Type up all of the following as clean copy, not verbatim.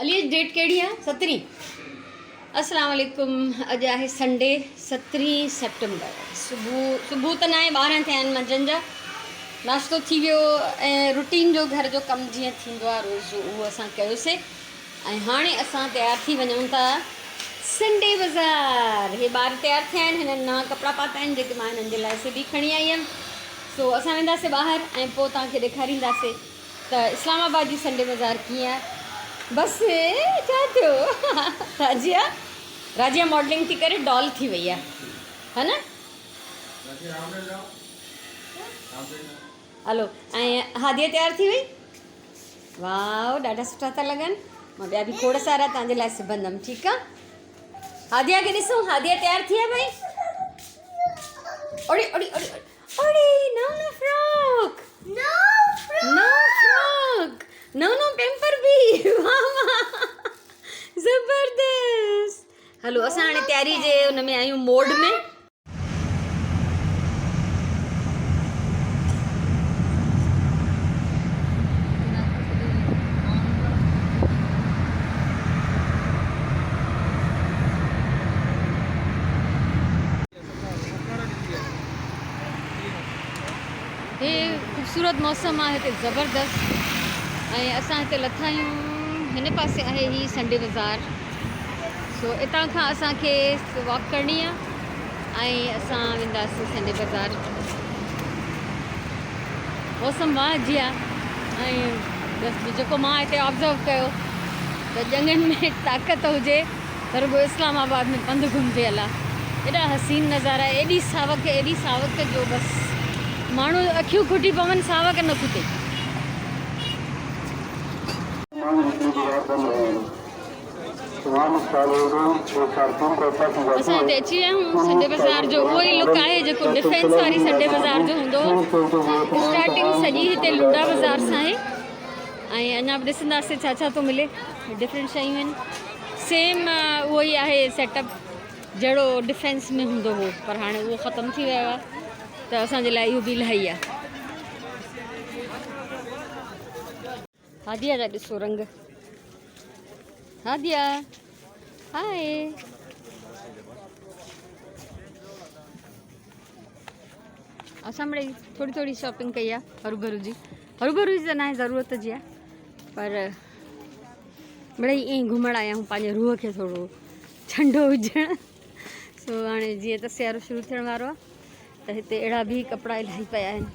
Ali date कहिड़ी आहे 17। अस्सलाम वालेकुम। अॼु आहे संडे 17 सेप्टेम्बर। सुबुह त न आहे, 12 थिया आहिनि मंझंदि जा। नाश्तो थी वियो ऐं रूटीन जो घर जो कमु जीअं थींदो आहे रोज़ उहो असां कयोसीं। ऐं हाणे असां तयारु थी वञूं था संडे बाज़ार। हे ॿार तयारु थिया आहिनि, हिननि नवां कपिड़ा पाता आहिनि जेके मां हिननि जे लाइ सिबी खणी आई हुयमि। सो असां वेंदासीं ॿाहिरि ऐं पोइ तव्हांखे ॾेखारींदासीं त इस्लामाबाद जी संडे बाज़ार कीअं आहे। बसि छा थियो राजिया मॉडलिंग थी करे डॉल थी वई आहे, है न। हलो, ऐं हादिया तयारु थी वई। वाह, ॾाढा सुठा था लॻनि। मां ॿिया बि खोड़ सारा तव्हांजे लाइ सिबंदमि, ठीकु आहे। हादिया खे ॾिसूं, हादिया तयारु थी आहे भाई। ओड़ी ओड़ी ओड़ी ओड़ी, no no frock, no frock, no pamper बि। वाह वाह, ज़बरदस्त। हलो, असां हाणे तयारी जे हुन में आहियूं मोड में। हे ख़ूबसूरत मौसम आहे हिते, ज़बरदस्त। ऐं असां हिते लथा आहियूं, हिन पासे आहे ही संडे बाज़ार। सो हितां खां असांखे वॉक करणी आहे ऐं असां वेंदासीं संडे बाज़ार। मौसम वाह जी आहे। ऐं बसि जेको मां हिते ऑब्ज़र्व कयो त ॼंगनि में ताक़त हुजे त रुॻो इस्लामाबाद में पंधु घुमिजे हला। एॾा हसीन नज़ारा, एॾी सावक जो बसि माण्हू अखियूं खुटी पवनि, सावक न खुटे। असां हिते अची विया आहियूं संडे बाज़ार जो। उहो ई लुक आहे जेको डिफेंस वारी संडे बाज़ार जो हूंदो। स्टार्टिंग सॼी हिते लुंडा बाज़ार सां आहे ऐं अञा बि ॾिसंदासीं छा छा थो मिले। डिफरेंट शयूं आहिनि, सेम उहो ई आहे सेटअप जहिड़ो डिफेंस में हूंदो हो, पर हाणे उहो ख़तमु थी वियो आहे त असांजे लाइ इहो बि इलाही आहे। हादिया जा ॾिसो रंग। हादिया हाय। असां मिड़ई थोरी शॉपिंग कई आहे हरू जी त न आहे, ज़रूरत जी आहे, पर मिड़ई ईअं घुमण आया आहियूं पंहिंजे रूह खे थोरो ठंडो हुजणु। सो हाणे जीअं त सियारो शुरू थियण वारो आहे त हिते अहिड़ा बि कपिड़ा इलाही पिया आहिनि।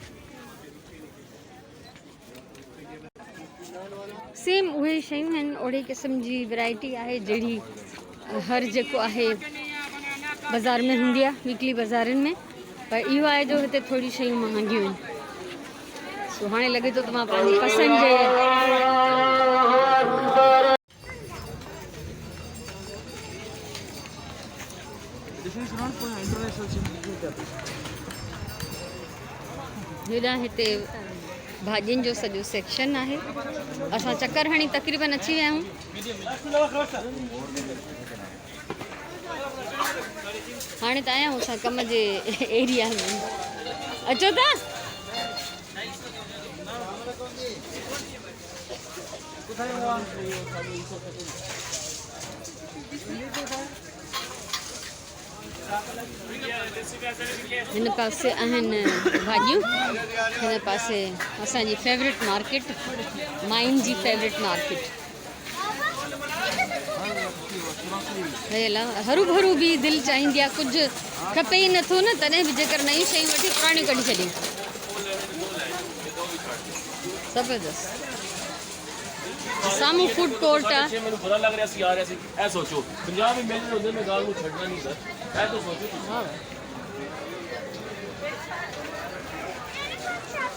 सेम उहे शयूं आहिनि, ओड़े क़िस्म जी वैरायटी आहे जहिड़ी हर जेको आहे बाज़ार में हूंदी आहे, वीकली बाज़ारनि में। पर इहो आहे जो हिते थोरी शयूं महांगियूं आहिनि। सो हाणे लॻे थो त मां पंहिंजी पसंदि जे हेॾां हिते भाॼियुनि जो सॼो सेक्शन आहे। असां चकर हणी तक़रीबन अची विया आहियूं। हाणे त आया आहियूं असां कम जे एरिया में। अचो था। हिन पासे आहिनि भाॼियूं, हिन पासे असांजी फेवरेट मार्केट, माइन जी फेवरेट मार्केट। हरू भरू बि दिलि चाहींदी आहे, कुझु खपे ई नथो न, तॾहिं बि जेकर नयूं शयूं वठी पुराणियूं कढी छॾियूं। ज़बरदस्त। साम्हूं फूड कोर्ट आहे।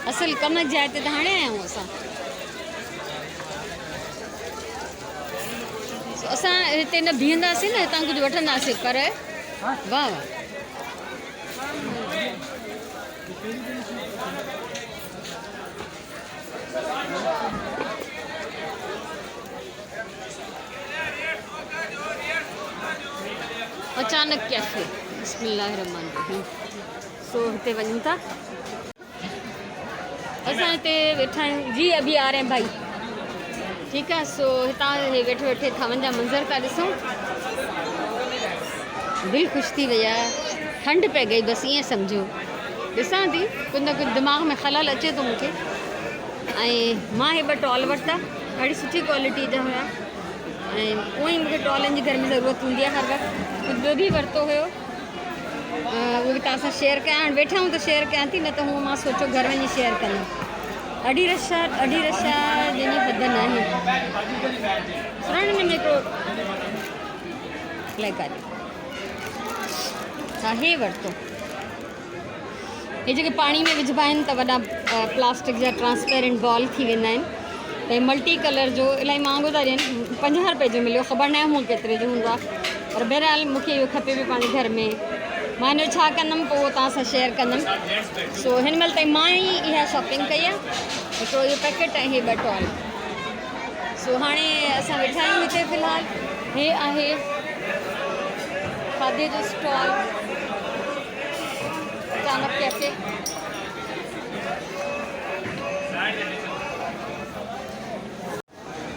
असल कम जी जाइ ते त हाणे आया आहियूं असां हिते न बीहंदासीं न, हितां कुझु वठंदासीं, पर वाह वाह। अचानक कैफे, बिस्मिल्लाहिर्रहमानिर्रहीम। सो हिते वञूं था। असां हिते वेठा आहियूं जी, अभी आ रहे हैं भाई। ठीकु आहे। सो हितां हे वेठे वेठे थांवनि जा मंज़र था ॾिसूं। दिलि ख़ुशि थी वई आहे, ठंड पए गई बसि ईअं सम्झो। ॾिसां थी कुझु न कुझु दिमाग़ में ख़लल अचे थो मूंखे। ऐं मां हे 2 टॉल वरिता, ॾाढी सुठी क्वालिटी जा हुया। ऐं उअं ई मूंखे टॉलनि जी घर में ज़रूरत हूंदी आहे हर वक़्तु। कुझु ॿियो बि वरितो हुयो, उहो बि तव्हां सां शेयर कयां। हाणे वेठा आहियूं त शेयर कयां थी, न त हूअं मां सोचियो घर वञी शेयर कंदमि। ॾाढी रश आहे जंहिंजी हद न आहे। सुरण में हिकिड़ो इलाही हा हे वरितो। हे जेके पाणी में विझिबा आहिनि त वॾा प्लास्टिक जा ट्रांसपेरेंट बॉल थी वेंदा आहिनि। त मल्टी कलर जो इलाही महांगो था ॾियनि, 50 रुपए जो मिलियो। ख़बर न आहे हूअं केतिरे जो हूंदो आहे, पर बहरहाल मूंखे इहो खपे पियो पंहिंजे घर में। मां हिन जो छा कंदमि पोइ तव्हां सां शेयर कंदमि। सो हिन महिल ताईं मां ई इहा शॉपिंग कई आहे। हिकिड़ो इहो पैकेट ऐं हे 2 टॉल। सो हाणे असां वेठा आहियूं हिते फ़िलहाल। हे आहे खाधे जो स्टॉल, अचानक कैफ़े।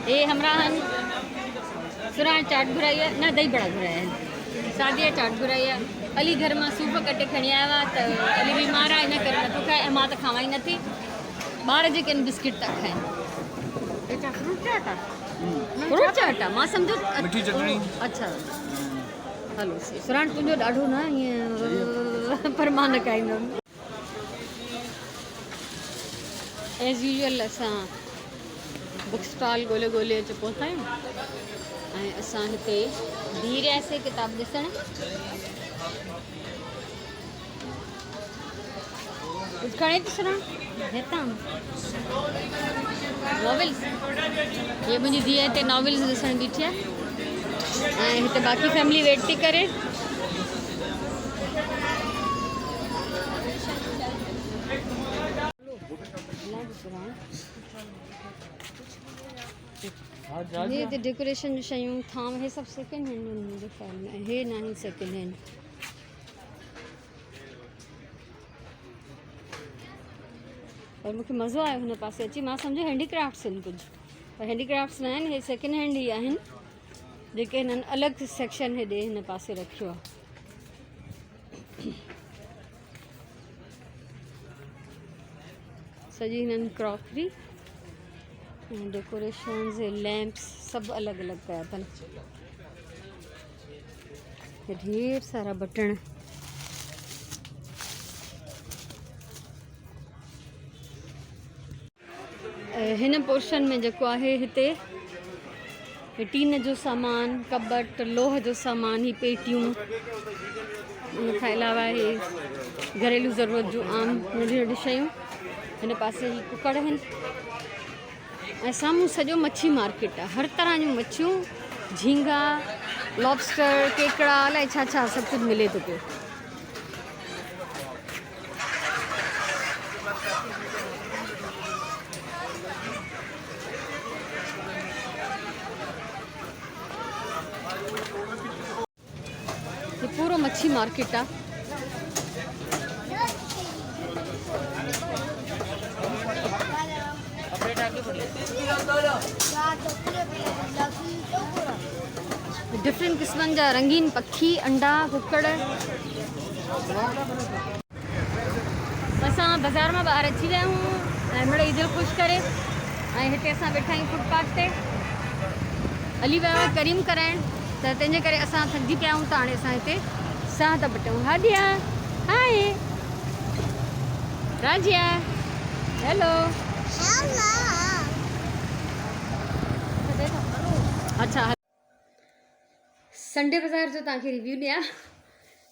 ये हमरा हन सुरण चाट घुराई है, न दही बड़ा घुराया है, सादिया चाट घुराई है। अली घर में सूप कटे खणी आया हुआ, तो अली बीमार आहे, इन करे नथो खाए। मां त खावां ई नथी। ॿार जेके आहिनि बिस्किट था खाइनि। बेटा फ्रूट चाट आहे, फ्रूट चाट आहे। मां सम्झो मिठी चटणी। अच्छा हलो सुरण तुंहिंजो ॾाढो न ईअं, पर मां न खाईंदमि। एज़ यूजुअल असां बुक स्टॉल ॻोल्हे ॻोल्हे अची पहुता आहियूं ऐं असां हिते बीह रहियासीं किताब ॾिसण। कुझु खणे थी सुरण हितां नॉवेल्स। ये मुंहिंजी धीअ हिते नॉवेल्स ॾिसण बीठी आहे ऐं हिते बाक़ी फैमिली वेट थी करे। ये हिते डेकोरेशन जी शयूं थाम, हे सभु सेकेंड हैंड आहिनि मुंहिंजे ख़्याल में। हे न आहे सेकेंड हैंड। पर मूंखे मज़ो आयो हिन पासे अची। मां सम्झो हैंडीक्राफ्ट्स आहिनि कुझु, पर हैंडीक्राफ्ट्स न आहिनि, हे सेकेंड हैंड ई आहिनि, जेके हिननि अलॻि सेक्शन हेॾे हिन पासे रखियो आहे। सॼी हिननि क्रॉकरी ऐं डेकोरेशन्स ऐं लैम्प्स सभु अलॻि अलॻि कया अथनि। ढेर सारा बटण। हिन पोर्शन में जेको आहे हिते टीन जो सामान, कबट, लोह जो सामान, ही पेटियूं, उनखां अलावा हे घरेलू ज़रूरत जूं आम नंढियूं नंढियूं शयूं। हिन पासे ही कुकड़ आहिनि ऐं साम्हूं सॼो मच्छी मार्केट आहे। हर तरह जूं मच्छियूं, झींगा, लॉबस्टर, केकड़ा, अलाए छा छा सभु कुझु मिले थो पियो। ये पूरो मच्छी मार्केट आहे। डिफरेंट किस्मनि जा रंगीन पखी, अंडा, कुकड़। असां बाज़ार मां ॿाहिरि अची विया आहियूं ऐं मिड़ई दिलि ख़ुशि करे ऐं हिते असां वेठा आहियूं फुटपाथ ते। हली वियो आहे करीम कराइण, त तंहिंजे करे असां थकिजी पिया आहियूं। त हाणे असां हिते साह था पटूं। हादिया, हाय राजिया, हेलो। अच्छा संडे बाज़ार जो तव्हांखे रिव्यू ॾियां।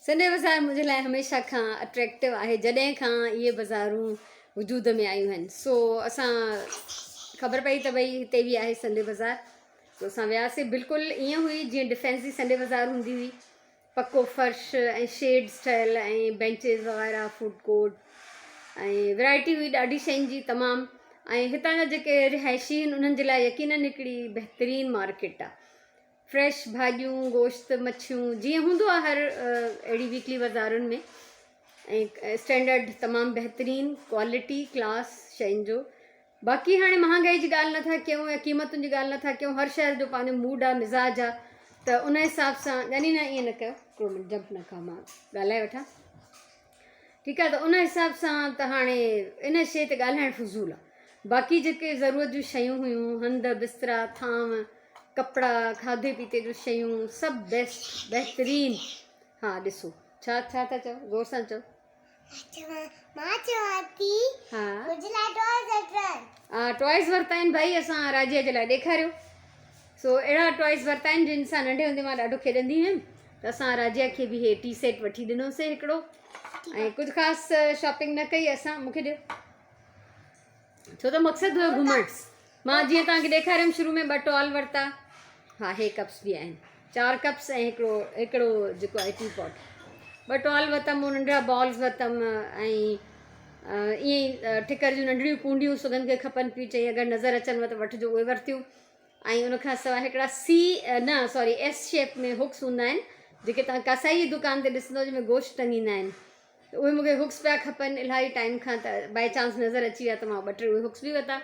संडे बाज़ार मुंहिंजे लाइ हमेशह खां अट्रैक्टिव आहे, जॾहिं खां इहे बाज़ारूं वजूद में आयूं आहिनि। सो असां ख़बर पई त भई हिते बि आहे संडे बाज़ार। सो असां वियासीं। बिल्कुलु ईअं हुई जीअं डिफेंस जी संडे बाज़ार हूंदी हुई, पको फर्श ऐं शेड्स ठहियल ऐं बेंचिस वग़ैरह, फूड कोर्ट ऐं वैरायटी हुई ॾाढी शयुनि जी तमामु। ऐं हितां जा जेके रिहायशी आहिनि उन्हनि जे लाइ यकीनन हिकिड़ी बहितरीनु मार्केट आहे। फ्रेश भाॼियूं, गोश्त, मच्छियूं, जीअं हूंदो आहे हर अहिड़ी वीकली बाज़ारुनि में। ऐं स्टैंडर्ड तमामु बहितरीनु क्वालिटी क्लास शयुनि जो बाक़ी हाणे महांगाई जी ॻाल्हि नथा कयूं ऐं क़ीमतुनि जी ॻाल्हि नथा कयूं, हर शहर जो पंहिंजो मूड आहे, मिज़ाज आहे, त उन हिसाब सां यानी न ईअं न कयो, हिकिड़ो मिंट जंप न कयो, मां ॻाल्हाए वठां, ठीकु आहे। त उन हिसाब सां त हाणे इन शइ ते ॻाल्हाइणु फज़ूल आहे। बाक़ी जेके ज़रूरत जूं शयूं हुयूं, हंध बिस्तरा थांव कपिड़ा खाधे पीते जूं शयूं सभु बेस्ट बहितरीनु। हा ॾिसो छा छा था चओ, ज़ोर सां चओ। मां चवां थी हा मुंहिंजे लाइ टॉयज़ वठा। हा टॉयज़ वरिता आहिनि भाई असां राजीअ जे लाइ, ॾेखारियो। सो अहिड़ा टॉयज़ वरिता आहिनि जिन सां नंढे हूंदे मां ॾाढो खेॾंदी हुयमि, त असां राजीअ खे बि इहे टी सेट वठी ॾिनोसीं हिकिड़ो, ऐं कुझु ख़ासि शॉपिंग न कई असां, मूंखे ॾियो, छो त मक़सदु हुयो घुमणु। मां जीअं तव्हांखे ॾेखारियमि शुरू में 2 टॉल वरिता, हा हे कप्स बि आहिनि, 4 कप्स ऐं हिकिड़ो जेको आहे टी पॉट, 2 टॉल वरितमि, नंढिड़ा बॉल्स वरितमि, ऐं ईअं ई ठिकर जूं नंढड़ियूं कूंडियूं सुगंध खे खपनि पियूं, चई अगरि नज़र अचनि त वठिजो, उहे वरितियूं। ऐं उनखां सवाइ हिकिड़ा एस शेप में हुक्स हूंदा आहिनि, जेके तव्हां कसाई जी दुकान ते ॾिसंदव जंहिंमें गोश्त टंगींदा आहिनि, त उहे मूंखे हुक्स पिया खपनि इलाही टाइम खां, त बाई चांस नज़र अची विया त मां 2 टे उहे हुक्स बि वरिता।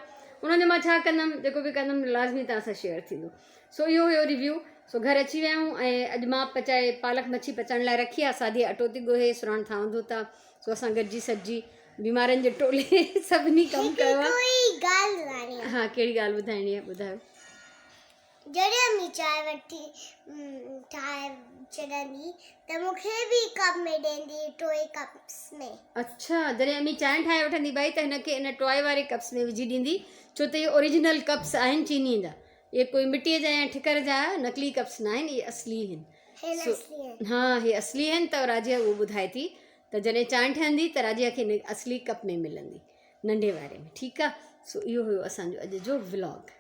उन्हनि जो मां छा कंदमि, जेको बि कंदमि लाज़मी तव्हां सां शेयर थींदो। सो इहो हुयो रिव्यू। सो घर अची विया आहियूं ऐं अॼु मां पचाए पालक मच्छी पचाइण लाइ रखी आहे, सादी अटो थी ॻोहे, सुराण ठहंदो था। सो असां गॾिजी सॼी बीमारनि जे टोले सभिनी कमु कयो आहे। हा कहिड़ी ॻाल्हि ॿुधाइणी आहे, ॿुधायो। जॾहिं अम्मी चांहि वठी ठाहे छॾंदी त मूंखे बि कप में ॾींदी, टॉय कप्स में। अच्छा, जॾहिं अम्मी चांहि ठाहे वठंदी भाई त हिनखे इन टॉय वारे कप्स में विझी ॾींदी, छो त इहे ओरिजिनल कप्स आहिनि चीनीअ जा, इहे कोई मिटीअ जा या ठिकर जा नकली कप्स न आहिनि, इहे असली आहिनि। हा हे असली आहिनि। त राजिया उहो ॿुधाए थी त जॾहिं चांहि ठहंदी त राजिया खे असली कप में मिलंदी, नंढे वारे में, ठीकु आहे। सो इहो हुयो असांजो अॼु जो व्लॉग।